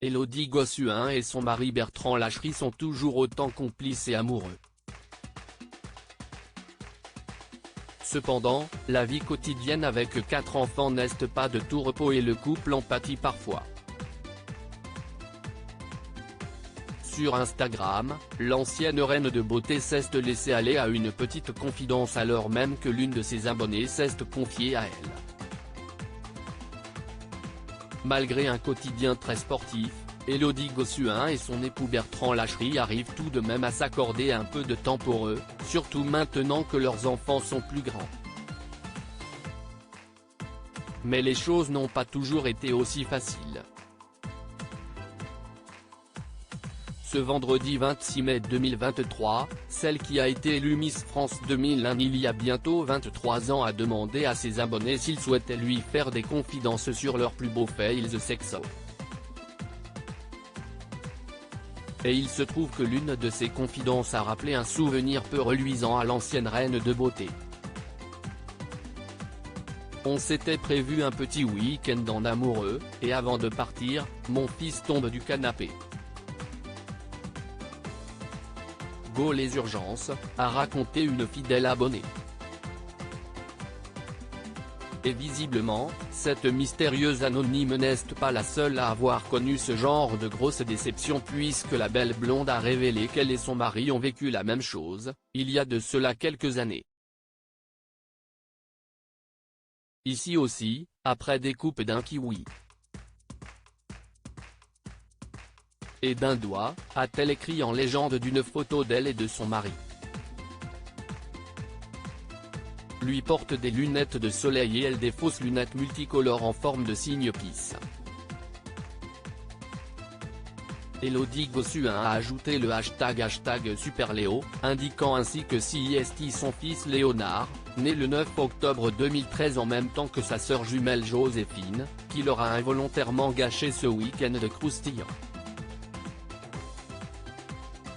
Élodie Gossuin et son mari Bertrand Lacherie sont toujours autant complices et amoureux. Cependant, la vie quotidienne avec 4 enfants n'est pas de tout repos et le couple en pâtit parfois. Sur Instagram, l'ancienne reine de beauté s'est laissée aller à une petite confidence alors même que l'une de ses abonnées s'est confiée à elle. Malgré un quotidien très sportif, Élodie Gossuin et son époux Bertrand Lacherie arrivent tout de même à s'accorder un peu de temps pour eux, surtout maintenant que leurs enfants sont plus grands. Mais les choses n'ont pas toujours été aussi faciles. Ce vendredi 26 mai 2023, celle qui a été élue Miss France 2001 il y a bientôt 23 ans a demandé à ses abonnés s'ils souhaitaient lui faire des confidences sur leurs plus beaux fails sexuels. Et il se trouve que l'une de ces confidences a rappelé un souvenir peu reluisant à l'ancienne reine de beauté. On s'était prévu un petit week-end en amoureux, et avant de partir, mon fils tombe du canapé. Go les urgences, a raconté une fidèle abonnée. Et visiblement, cette mystérieuse anonyme n'est pas la seule à avoir connu ce genre de grosse déception puisque la belle blonde a révélé qu'elle et son mari ont vécu la même chose, il y a de cela quelques années. Ici aussi, après des coupes d'un kiwi et d'un doigt, a-t-elle écrit en légende d'une photo d'elle et de son mari. Lui porte des lunettes de soleil et elle des fausses lunettes multicolores en forme de signe peace. Élodie Gossuin a ajouté le hashtag #SuperLéo, indiquant ainsi que si son fils Léonard, né le 9 octobre 2013 en même temps que sa sœur jumelle Joséphine, qui leur a involontairement gâché ce week-end de croustillant.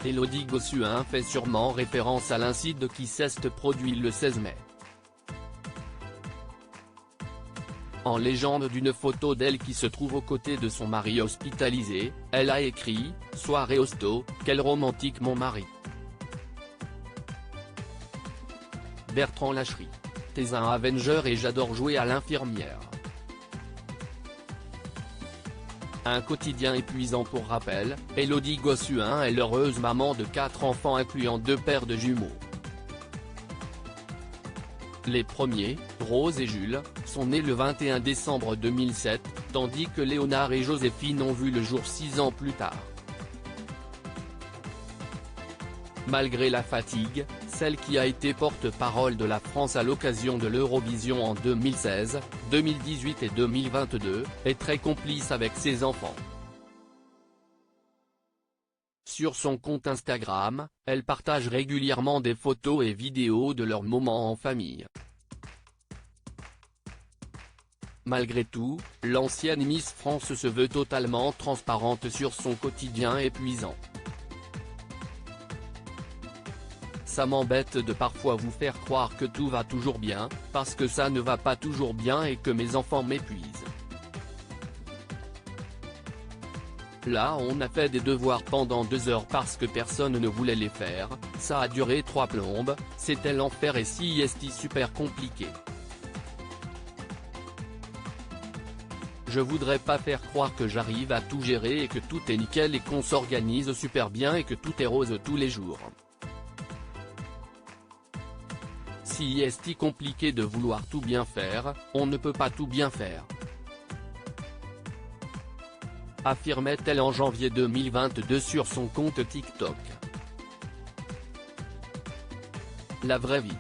Élodie Gossuin fait sûrement référence à l'incident qui s'est produit le 16 mai. En légende d'une photo d'elle qui se trouve aux côtés de son mari hospitalisé, elle a écrit « Soirée hosto, quel romantique mon mari ». Bertrand Lacherie. T'es un Avenger et j'adore jouer à l'infirmière. Un quotidien épuisant pour rappel, Élodie Gossuin est l'heureuse maman de 4 enfants incluant 2 paires de jumeaux. Les premiers, Rose et Jules, sont nés le 21 décembre 2007, tandis que Léonard et Joséphine ont vu le jour 6 ans plus tard. Malgré la fatigue, celle qui a été porte-parole de la France à l'occasion de l'Eurovision en 2016, 2018 et 2022, est très complice avec ses enfants. Sur son compte Instagram, elle partage régulièrement des photos et vidéos de leurs moments en famille. Malgré tout, l'ancienne Miss France se veut totalement transparente sur son quotidien épuisant. Ça m'embête de parfois vous faire croire que tout va toujours bien, parce que ça ne va pas toujours bien et que mes enfants m'épuisent. Là on a fait des devoirs pendant 2 heures parce que personne ne voulait les faire, ça a duré 3 plombes, c'était l'enfer et si super compliqué. Je voudrais pas faire croire que j'arrive à tout gérer et que tout est nickel et qu'on s'organise super bien et que tout est rose tous les jours. Si compliqué de vouloir tout bien faire, on ne peut pas tout bien faire. Affirmait-elle en janvier 2022 sur son compte TikTok. La vraie vie.